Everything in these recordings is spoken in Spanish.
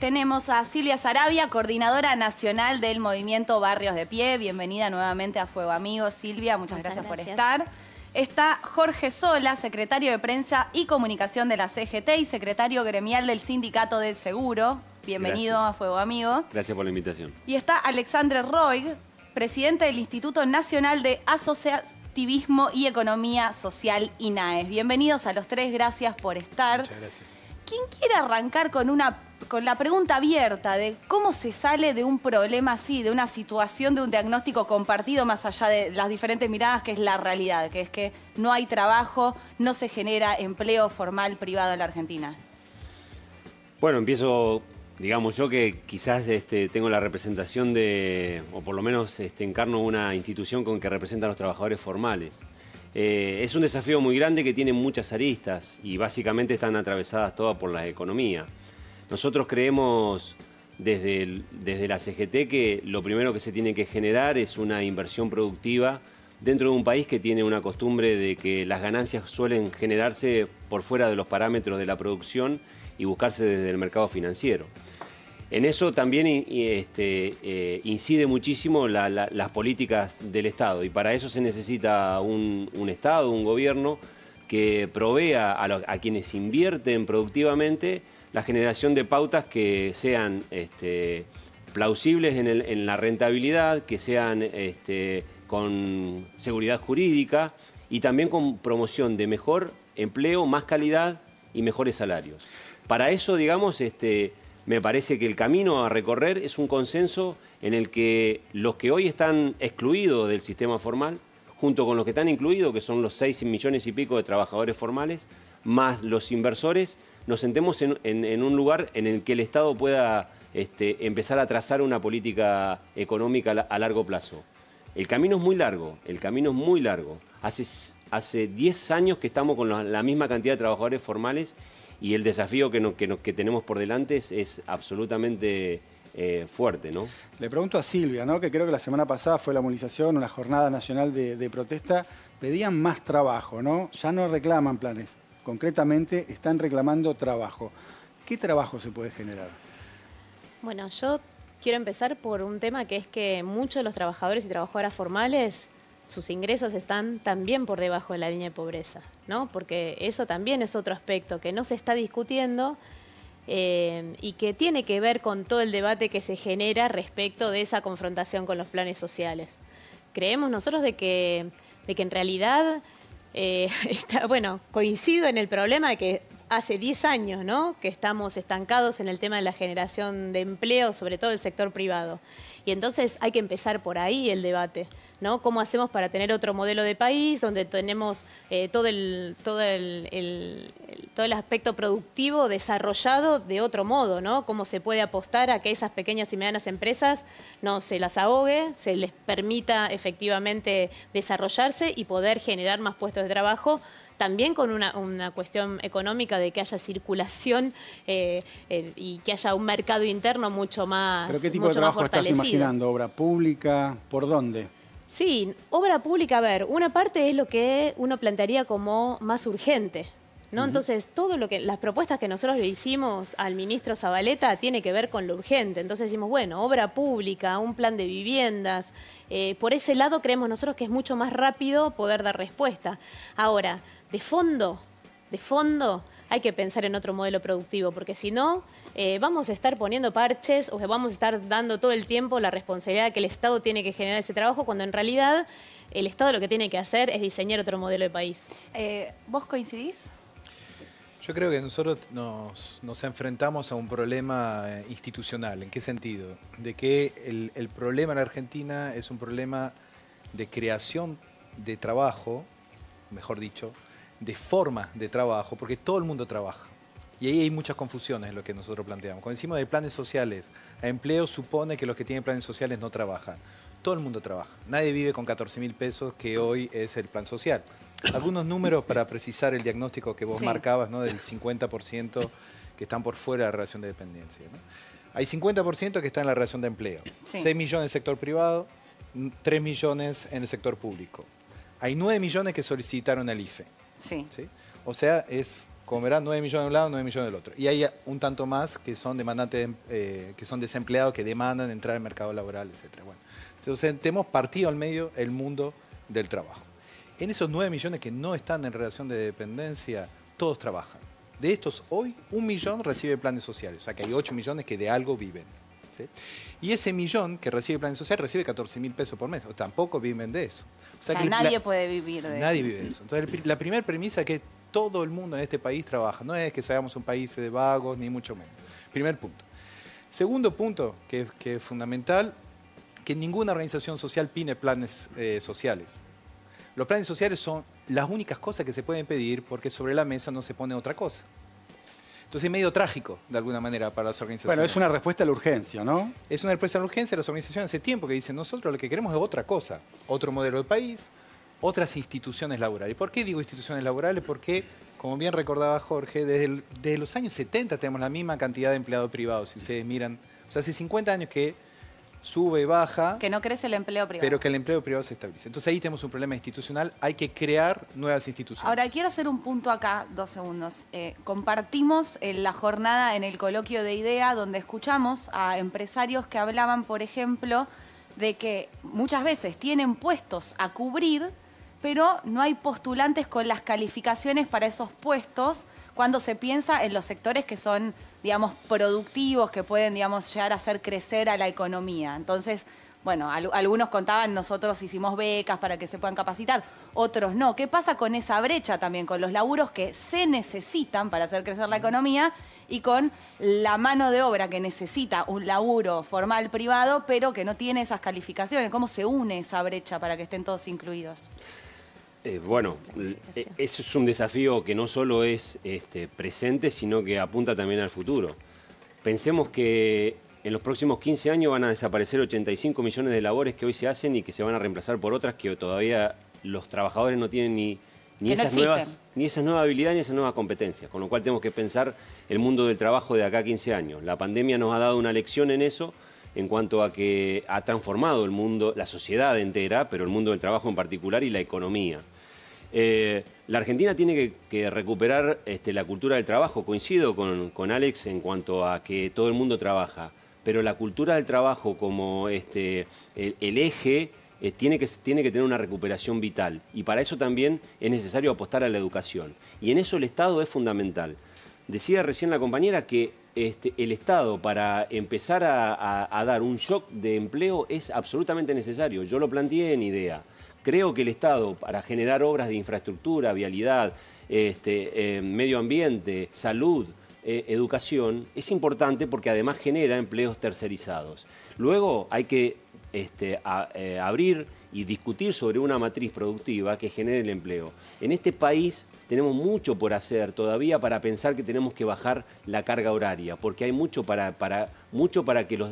Tenemos a Silvia Sarabia, coordinadora nacional del Movimiento Barrios de Pie. Bienvenida nuevamente a Fuego Amigo, Silvia. Muchas gracias por estar. Está Jorge Sola, secretario de Prensa y Comunicación de la CGT y secretario gremial del Sindicato del Seguro. Bienvenido a Fuego Amigo. Gracias por la invitación. Y está Alexandre Roig, presidente del Instituto Nacional de Asociativismo y Economía Social, INAES. Bienvenidos a los tres, gracias por estar. Muchas gracias. ¿Quién quiere arrancar con la pregunta abierta de cómo se sale de un problema así, de una situación, de un diagnóstico compartido más allá de las diferentes miradas, que es la realidad, que es que no hay trabajo, no se genera empleo formal privado en la Argentina? Bueno, empiezo, digamos, yo que quizás tengo la representación de, o por lo menos encarno una institución con que representa a los trabajadores formales. Es un desafío muy grande que tiene muchas aristas y básicamente están atravesadas todas por la economía. Nosotros creemos desde la CGT que lo primero que se tiene que generar es una inversión productiva dentro de un país que tiene una costumbre de que las ganancias suelen generarse por fuera de los parámetros de la producción y buscarse desde el mercado financiero. En eso también incide muchísimo las políticas del Estado y para eso se necesita un Estado, un gobierno que provea a quienes invierten productivamente la generación de pautas que sean plausibles en la rentabilidad, que sean con seguridad jurídica y también con promoción de mejor empleo, más calidad y mejores salarios. Para eso, digamos, me parece que el camino a recorrer es un consenso en el que los que hoy están excluidos del sistema formal, junto con los que están incluidos, que son los 6 millones y pico de trabajadores formales, más los inversores, nos sentemos en un lugar en el que el Estado pueda empezar a trazar una política económica a largo plazo. El camino es muy largo, Hace 10 años que estamos con la misma cantidad de trabajadores formales y el desafío que tenemos por delante es absolutamente fuerte, ¿no? Le pregunto a Silvia, ¿no? Que creo que la semana pasada fue la movilización, una jornada nacional de protesta. Pedían más trabajo, ¿no? Ya no reclaman planes. Concretamente, están reclamando trabajo. ¿Qué trabajo se puede generar? Bueno, yo quiero empezar por un tema que es que muchos de los trabajadores y trabajadoras formales, sus ingresos están también por debajo de la línea de pobreza, ¿no? Porque eso también es otro aspecto que no se está discutiendo y que tiene que ver con todo el debate que se genera respecto de esa confrontación con los planes sociales. Creemos nosotros de que en realidad, coincido en el problema de que hace 10 años, ¿no?, que estamos estancados en el tema de la generación de empleo, sobre todo el sector privado. Y entonces hay que empezar por ahí el debate, ¿no? ¿Cómo hacemos para tener otro modelo de país donde tenemos todo el aspecto productivo desarrollado de otro modo, ¿no? ¿Cómo se puede apostar a que esas pequeñas y medianas empresas no se las ahogue, se les permita efectivamente desarrollarse y poder generar más puestos de trabajo? También con una cuestión económica de que haya circulación y que haya un mercado interno mucho más fortalecido. ¿Pero qué tipo de trabajo estás imaginando? ¿Obra pública? ¿Por dónde? Sí, obra pública, a ver, una parte es lo que uno plantearía como más urgente, ¿no? Entonces, las propuestas que nosotros le hicimos al ministro Zabaleta tiene que ver con lo urgente. Entonces decimos, bueno, obra pública, un plan de viviendas. Por ese lado creemos nosotros que es mucho más rápido poder dar respuesta. Ahora, de fondo, hay que pensar en otro modelo productivo, porque si no, vamos a estar poniendo parches o vamos a estar dando todo el tiempo la responsabilidad de que el Estado tiene que generar ese trabajo, cuando en realidad el Estado lo que tiene que hacer es diseñar otro modelo de país. ¿Vos coincidís? Yo creo que nosotros nos enfrentamos a un problema institucional. ¿En qué sentido? De que el problema en la Argentina es un problema de creación de trabajo, mejor dicho, de forma de trabajo, porque todo el mundo trabaja. Y ahí hay muchas confusiones en lo que nosotros planteamos. Cuando decimos de planes sociales a empleo, supone que los que tienen planes sociales no trabajan. Todo el mundo trabaja. Nadie vive con 14.000 pesos, que hoy es el plan social. Algunos números para precisar el diagnóstico que vos marcabas, ¿no?, del 50% que están por fuera de la relación de dependencia, ¿no? Hay 50% que está en la relación de empleo. 6 millones en el sector privado, 3 millones en el sector público. Hay 9 millones que solicitaron el IFE. Sí. O sea, es como verán, 9 millones de un lado, 9 millones del otro. Y hay un tanto más que son demandantes, que son desempleados, que demandan entrar al mercado laboral, etc. Bueno, entonces tenemos partido al medio el mundo del trabajo. En esos 9 millones que no están en relación de dependencia, todos trabajan. De estos, hoy, 1 millón recibe planes sociales. O sea que hay 8 millones que de algo viven. ¿Sí? Y ese millón que recibe planes sociales recibe 14.000 pesos por mes. O tampoco viven de eso. O sea que nadie puede vivir de eso. Nadie vive de eso. Entonces, la primera premisa es que todo el mundo en este país trabaja. No es que seamos un país de vagos, ni mucho menos. Primer punto. Segundo punto, que es fundamental, que ninguna organización social pide planes sociales. Los planes sociales son las únicas cosas que se pueden pedir porque sobre la mesa no se pone otra cosa. Entonces es medio trágico, de alguna manera, para las organizaciones. Bueno, es una respuesta a la urgencia, ¿no? Es una respuesta a la urgencia. Las organizaciones hace tiempo que dicen, nosotros lo que queremos es otra cosa. Otro modelo de país, otras instituciones laborales. ¿Por qué digo instituciones laborales? Porque, como bien recordaba Jorge, desde los años 70 tenemos la misma cantidad de empleados privados. Si ustedes miran, o sea, hace 50 años que sube, baja. Que no crece el empleo privado. Pero que el empleo privado se estabilice. Entonces ahí tenemos un problema institucional, hay que crear nuevas instituciones. Ahora, quiero hacer un punto acá, 2 segundos. Compartimos la jornada en el coloquio de IDEA, donde escuchamos a empresarios que hablaban, por ejemplo, de que muchas veces tienen puestos a cubrir, pero no hay postulantes con las calificaciones para esos puestos cuando se piensa en los sectores que son, digamos, productivos, que pueden, digamos, llegar a hacer crecer a la economía. Entonces, bueno, algunos contaban, nosotros hicimos becas para que se puedan capacitar, otros no. ¿Qué pasa con esa brecha también, con los laburos que se necesitan para hacer crecer la economía y con la mano de obra que necesita un laburo formal privado, pero que no tiene esas calificaciones? ¿Cómo se une esa brecha para que estén todos incluidos? Bueno, eso es un desafío que no solo es presente, sino que apunta también al futuro. Pensemos que en los próximos 15 años van a desaparecer 85 millones de labores que hoy se hacen y que se van a reemplazar por otras que todavía los trabajadores no tienen ni esas nuevas habilidades ni esas nuevas competencias. Con lo cual tenemos que pensar el mundo del trabajo de acá a 15 años. La pandemia nos ha dado una lección en eso, en cuanto a que ha transformado el mundo, la sociedad entera, pero el mundo del trabajo en particular y la economía. La Argentina tiene que recuperar la cultura del trabajo. Coincido con Alex en cuanto a que todo el mundo trabaja, pero la cultura del trabajo como el eje tiene que tener una recuperación vital, y para eso también es necesario apostar a la educación, y en eso el Estado es fundamental. Decía recién la compañera que el Estado, para empezar a dar un shock de empleo, es absolutamente necesario. Yo lo planteé en IDEA. Creo que el Estado, para generar obras de infraestructura, vialidad, medio ambiente, salud, educación, es importante porque además genera empleos tercerizados. Luego hay que abrir y discutir sobre una matriz productiva que genere el empleo. En este país tenemos mucho por hacer todavía para pensar que tenemos que bajar la carga horaria, porque hay mucho para que los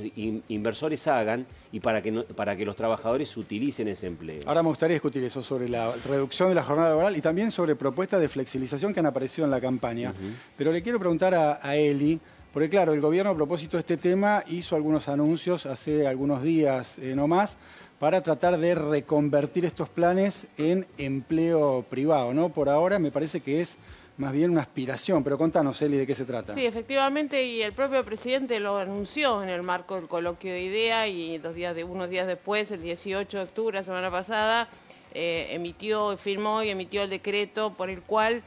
inversores hagan y para que los trabajadores utilicen ese empleo. Ahora me gustaría discutir eso, sobre la reducción de la jornada laboral y también sobre propuestas de flexibilización que han aparecido en la campaña. Pero le quiero preguntar a Eli, porque claro, el gobierno a propósito de este tema hizo algunos anuncios hace algunos días nomás, para tratar de reconvertir estos planes en empleo privado, ¿no? Por ahora me parece que es más bien una aspiración, pero contanos, Eli, ¿de qué se trata? Sí, efectivamente, y el propio presidente lo anunció en el marco del coloquio de IDEA, y unos días después, el 18 de octubre, la semana pasada, firmó y emitió el decreto por el cual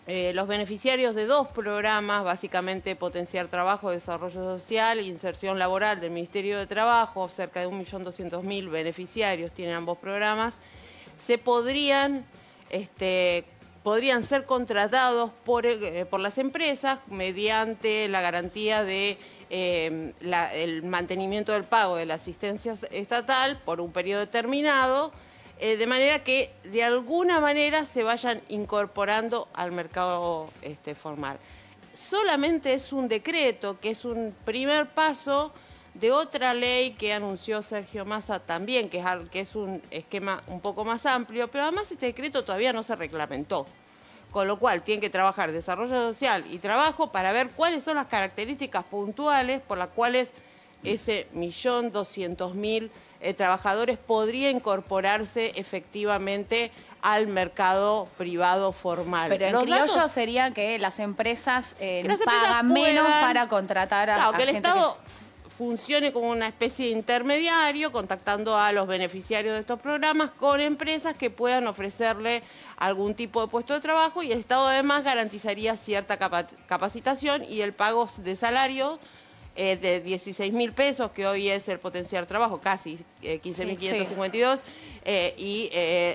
los beneficiarios de 2 programas, básicamente Potenciar Trabajo, Desarrollo Social e Inserción Laboral del Ministerio de Trabajo, cerca de 1.200.000 beneficiarios tienen ambos programas, podrían ser contratados por las empresas mediante la garantía de el mantenimiento del pago de la asistencia estatal por un periodo determinado, de manera que de alguna manera se vayan incorporando al mercado formal. Solamente es un decreto, que es un primer paso de otra ley que anunció Sergio Massa también, que es un esquema un poco más amplio, pero además este decreto todavía no se reglamentó. Con lo cual tienen que trabajar desarrollo social y trabajo para ver cuáles son las características puntuales por las cuales ese 1.200.000 trabajadores podría incorporarse efectivamente al mercado privado formal. Pero en Los criollo datos- sería que las empresas las empresas pagan menos puedan- para contratar a, Claro, a que el gente Estado funcione como una especie de intermediario, contactando a los beneficiarios de estos programas con empresas que puedan ofrecerle algún tipo de puesto de trabajo, y el Estado además garantizaría cierta capacitación y el pago de salario de 16.000 pesos, que hoy es el potencial trabajo, casi 15.552, y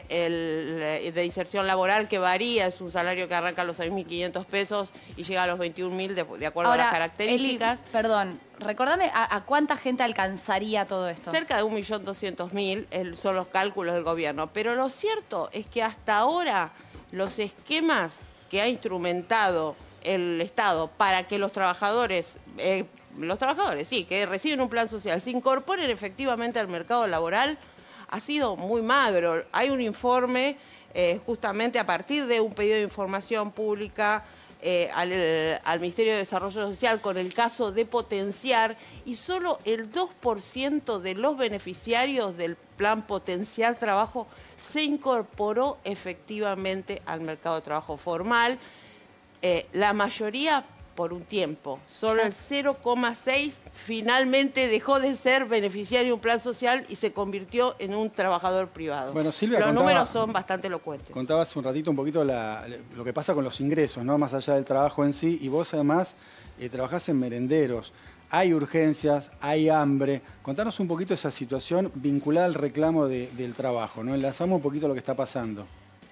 el de inserción laboral, que varía, es un salario que arranca a los 6.500 pesos y llega a los 21.000 de acuerdo a las características. Eli, perdón, recordame a cuánta gente alcanzaría todo esto. Cerca de 1.200.000 son los cálculos del gobierno, pero lo cierto es que hasta ahora los esquemas que ha instrumentado el Estado para que los trabajadores, sí, que reciben un plan social, se incorporen efectivamente al mercado laboral, ha sido muy magro. Hay un informe justamente a partir de un pedido de información pública al Ministerio de Desarrollo Social con el caso de Potenciar, y solo el 2% de los beneficiarios del plan Potenciar Trabajo se incorporó efectivamente al mercado de trabajo formal. La mayoría por un tiempo. Solo el 0,6 finalmente dejó de ser beneficiario de un plan social y se convirtió en un trabajador privado. Bueno, Silvia, los números son bastante elocuentes. Contabas hace un ratito un poquito lo que pasa con los ingresos, ¿no? Más allá del trabajo en sí, y vos además trabajás en merenderos. Hay urgencias, hay hambre. Contanos un poquito esa situación vinculada al reclamo del trabajo, ¿no? Enlazamos un poquito lo que está pasando.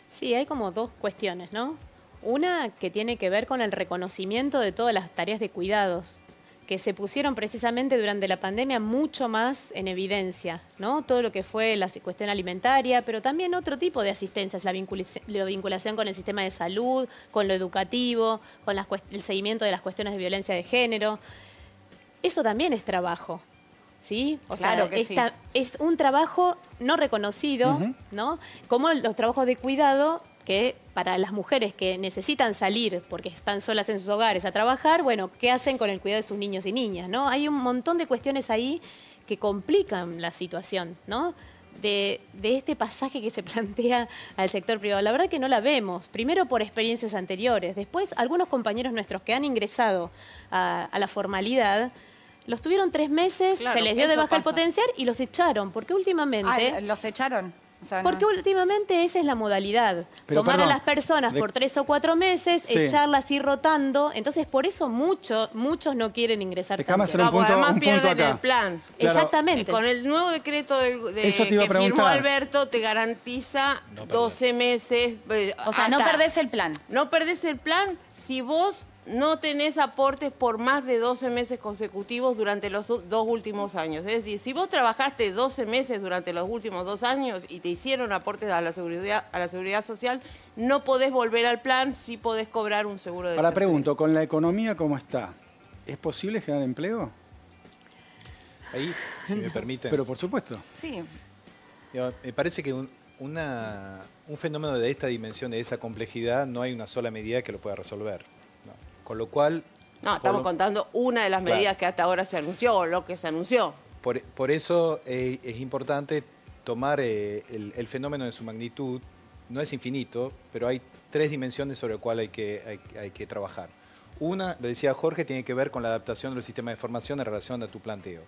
Sí, hay como dos cuestiones, ¿no? Una que tiene que ver con el reconocimiento de todas las tareas de cuidados, que se pusieron precisamente durante la pandemia mucho más en evidencia, ¿no? Todo lo que fue la cuestión alimentaria, pero también otro tipo de asistencias, la vinculación con el sistema de salud, con lo educativo, con el seguimiento de las cuestiones de violencia de género. Eso también es trabajo, ¿sí? O Claro sea, que sí. es un trabajo no reconocido, ¿no? Como los trabajos de cuidado, que para las mujeres que necesitan salir porque están solas en sus hogares a trabajar, bueno, ¿qué hacen con el cuidado de sus niños y niñas, ¿no? Hay un montón de cuestiones ahí que complican la situación, ¿no? De este pasaje que se plantea al sector privado. La verdad que no la vemos, primero por experiencias anteriores, después algunos compañeros nuestros que han ingresado a la formalidad, los tuvieron 3 meses, Claro, se les dio de eso baja el pasa. potencial y los echaron, porque últimamente... ¿Los echaron? O sea, Porque últimamente esa es la modalidad. Pero, Tomar perdón, a las personas por 3 o 4 meses, Sí. echarlas y rotando. Entonces, por eso muchos no quieren ingresar Dejame también. hacer un punto, además un punto pierden acá. el plan. Claro. Exactamente. Con el nuevo decreto Eso te iba a que firmó preguntar. Alberto, te garantiza 12 meses. O sea, no hasta- perdés el plan. No perdés el plan si vos no tenés aportes por más de 12 meses consecutivos durante los 2 últimos años. Es decir, si vos trabajaste 12 meses durante los últimos 2 años y te hicieron aportes a la seguridad social, no podés volver al plan, sí podés cobrar un seguro de Ahora desempleo. pregunto, ¿con la economía cómo está? ¿Es posible generar empleo? Ahí, si me permiten. Pero por supuesto. Sí. Me parece que un fenómeno de esta dimensión, de esa complejidad, no hay una sola medida que lo pueda resolver, ¿no? Con lo cual... No, estamos contando una de las Claro. medidas que hasta ahora se anunció, o lo que se anunció. Por eso es importante tomar el fenómeno en su magnitud. No es infinito, pero hay 3 dimensiones sobre las cuales hay que trabajar. Una, lo decía Jorge, tiene que ver con la adaptación de los sistemas de formación en relación a tu planteo.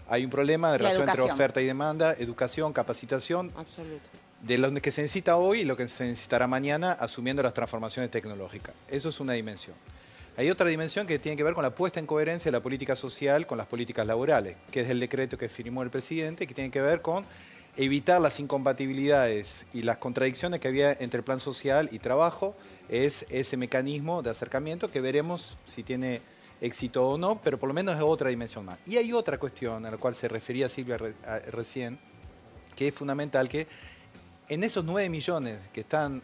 Hay un problema de La relación entre educación. oferta y demanda, educación, capacitación, Absoluto. de lo que se necesita hoy y lo que se necesitará mañana, asumiendo las transformaciones tecnológicas. Eso es una dimensión. Hay otra dimensión que tiene que ver con la puesta en coherencia de la política social con las políticas laborales, que es el decreto que firmó el presidente, que tiene que ver con evitar las incompatibilidades y las contradicciones que había entre el plan social y trabajo. Es ese mecanismo de acercamiento que veremos si tiene éxito o no, pero por lo menos es otra dimensión más. Y hay otra cuestión a la cual se refería Silvia recién, que es fundamental, que en esos 9 millones que están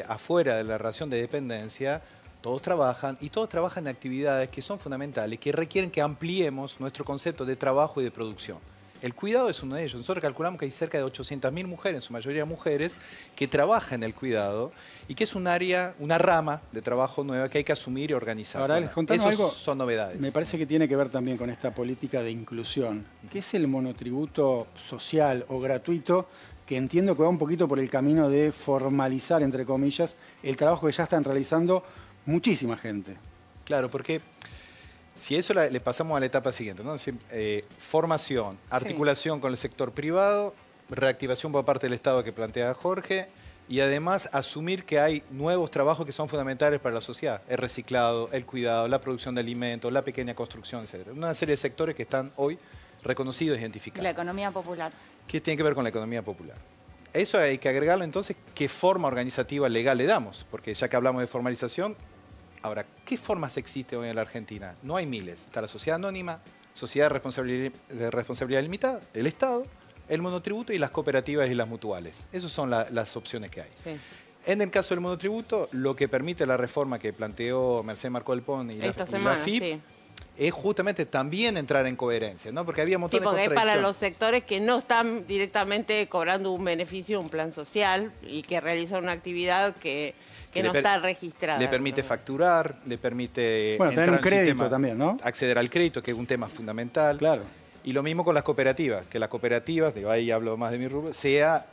afuera de la relación de dependencia, todos trabajan y todos trabajan en actividades que son fundamentales, que requieren que ampliemos nuestro concepto de trabajo y de producción. El cuidado es uno de ellos. Nosotros calculamos que hay cerca de 800.000 mujeres, en su mayoría mujeres, que trabajan en el cuidado y que es un área, una rama de trabajo nueva que hay que asumir y organizar. Ahora, les contamos algo. Son novedades. Me parece que tiene que ver también con esta política de inclusión, que es el monotributo social o gratuito, que entiendo que va un poquito por el camino de formalizar, entre comillas, el trabajo que ya están realizando muchísima gente. Claro, porque si eso le pasamos a la etapa siguiente, ¿no? Formación, articulación con el sector privado, reactivación por parte del Estado que plantea Jorge, y además asumir que hay nuevos trabajos que son fundamentales para la sociedad. El reciclado, el cuidado, la producción de alimentos, la pequeña construcción, etc. Una serie de sectores que están hoy reconocidos e identificados. La economía popular. ¿Qué tiene que ver con la economía popular? Eso hay que agregarlo entonces, ¿qué forma organizativa legal le damos? Porque ya que hablamos de formalización, ahora, ¿qué formas existen hoy en la Argentina? No hay miles. Está la sociedad anónima, sociedad de responsabilidad limitada, el Estado, el monotributo y las cooperativas y las mutuales. Esas son las opciones que hay. Sí. En el caso del monotributo, lo que permite la reforma que planteó Mercedes Marcó del Pon y la FIP, sí, es justamente también entrar en coherencia, ¿no? Porque había un montón de porque es para los sectores que no están directamente cobrando un beneficio, un plan social, y que realizan una actividad que no está registrada. Le permite facturar, le permite tener un crédito también, ¿no? Acceder al crédito, que es un tema fundamental. Claro. Y lo mismo con las cooperativas, que las cooperativas, digo, ahí hablo más de mi rubro, sea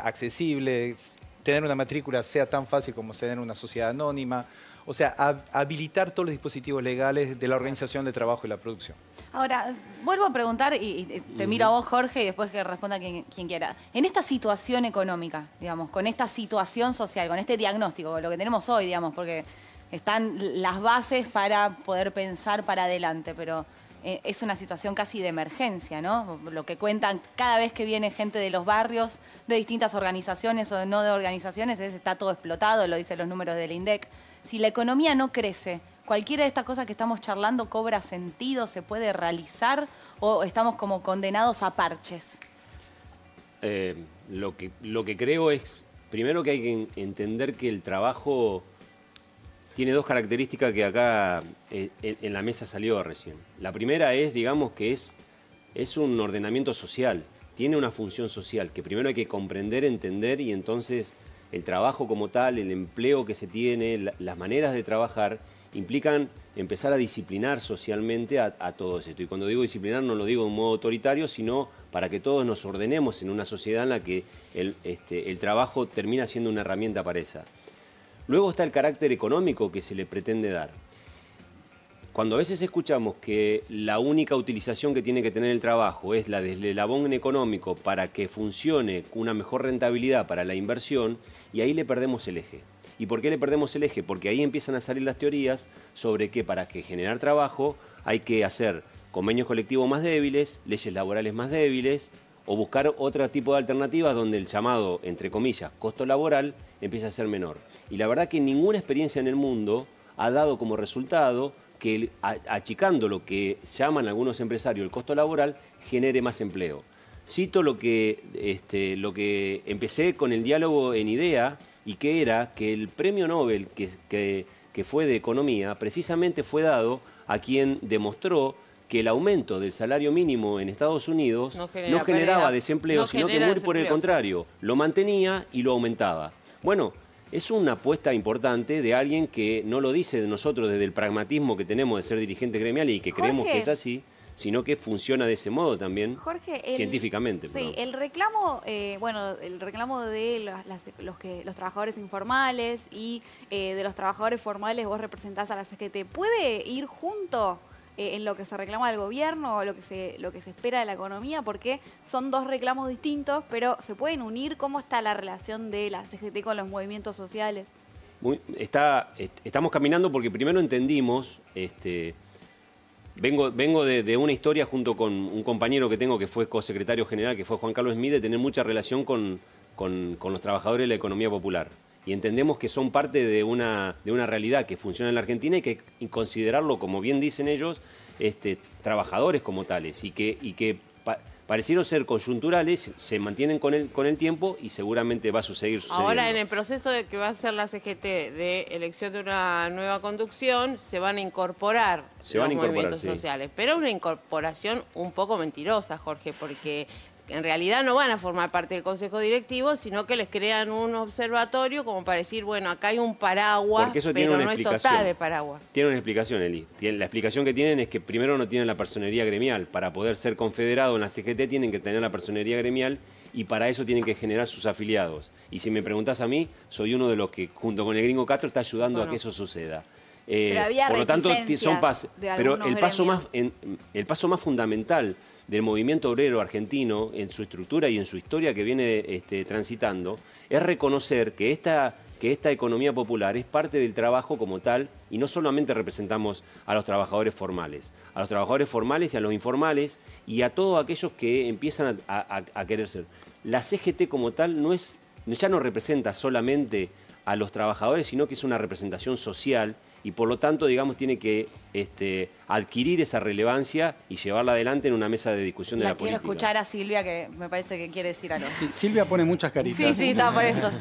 accesible, tener una matrícula sea tan fácil como tener una sociedad anónima. O sea, habilitar todos los dispositivos legales de la organización de trabajo y la producción. Ahora, vuelvo a preguntar, y te miro a vos, Jorge, y después que responda quien quiera. En esta situación económica, digamos, con esta situación social, con este diagnóstico, lo que tenemos hoy, digamos, porque están las bases para poder pensar para adelante, pero es una situación casi de emergencia, ¿no? Lo que cuentan cada vez que viene gente de los barrios, de distintas organizaciones o no de organizaciones, está todo explotado, lo dicen los números del INDEC. Si la economía no crece, ¿cualquiera de estas cosas que estamos charlando cobra sentido, se puede realizar o estamos como condenados a parches? Lo que creo es, primero que hay que entender que el trabajo tiene dos características que acá en la mesa salió recién. La primera es, digamos, que es un ordenamiento social, tiene una función social, que primero hay que comprender, entender y entonces el trabajo como tal, el empleo que se tiene, las maneras de trabajar, implican empezar a disciplinar socialmente a todo esto. Y cuando digo disciplinar no lo digo de un modo autoritario, sino para que todos nos ordenemos en una sociedad en la que el trabajo termina siendo una herramienta para esa. Luego está el carácter económico que se le pretende dar. Cuando a veces escuchamos que la única utilización que tiene que tener el trabajo es la del eslabón económico para que funcione una mejor rentabilidad para la inversión, y ahí le perdemos el eje. ¿Y por qué le perdemos el eje? Porque ahí empiezan a salir las teorías sobre que para que generar trabajo hay que hacer convenios colectivos más débiles, leyes laborales más débiles, o buscar otro tipo de alternativas donde el llamado, entre comillas, costo laboral empieza a ser menor. Y la verdad que ninguna experiencia en el mundo ha dado como resultado que achicando lo que llaman algunos empresarios el costo laboral genere más empleo. Cito lo que empecé con el diálogo en IDEA, y que era que el premio Nobel que fue de Economía precisamente fue dado a quien demostró que el aumento del salario mínimo en Estados Unidos no generaba desempleo, sino que muy por el contrario, lo mantenía y lo aumentaba. Bueno, es una apuesta importante de alguien que no lo dice de nosotros desde el pragmatismo que tenemos de ser dirigentes gremiales y que creemos que es así, sino que funciona de ese modo también, científicamente. Sí, el reclamo, el reclamo de los trabajadores informales y de los trabajadores formales, vos representás a la CGT, ¿puede ir junto en lo que se reclama del gobierno o lo que se espera de la economía? Porque son dos reclamos distintos, pero se pueden unir. ¿Cómo está la relación de la CGT con los movimientos sociales? Estamos caminando porque primero entendimos, vengo de una historia junto con un compañero que tengo que fue cosecretario general, que fue Juan Carlos Smith, de tener mucha relación con los trabajadores de la economía popular. Y entendemos que son parte de una realidad que funciona en la Argentina y que considerarlo, como bien dicen ellos, trabajadores como tales. Y que parecieron ser coyunturales, se mantienen con el tiempo y seguramente va a seguir sucediendo. Ahora, en el proceso de que va a ser la CGT de elección de una nueva conducción, se van a incorporar los movimientos sociales. Pero una incorporación un poco mentirosa, Jorge, porque en realidad no van a formar parte del Consejo Directivo, sino que les crean un observatorio como para decir, bueno, acá hay un paraguas, pero no es total el paraguas. Tiene una explicación, Eli. La explicación que tienen es que primero no tienen la personería gremial. Para poder ser confederado en la CGT tienen que tener la personería gremial y para eso tienen que generar sus afiliados. Y si me preguntás a mí, soy uno de los que, junto con el Gringo Castro, está ayudando a que eso suceda. Por lo tanto, son pasos. Pero el paso más fundamental del movimiento obrero argentino en su estructura y en su historia que viene transitando es reconocer que esta economía popular es parte del trabajo como tal y no solamente representamos a los trabajadores formales y a los informales y a todos aquellos que empiezan a querer ser. La CGT como tal ya no representa solamente a los trabajadores, sino que es una representación social y por lo tanto, digamos, tiene que adquirir esa relevancia y llevarla adelante en una mesa de discusión de la política. Quiero escuchar a Silvia, que me parece que quiere decir algo. Sí, Silvia pone muchas caritas. Sí, está por eso.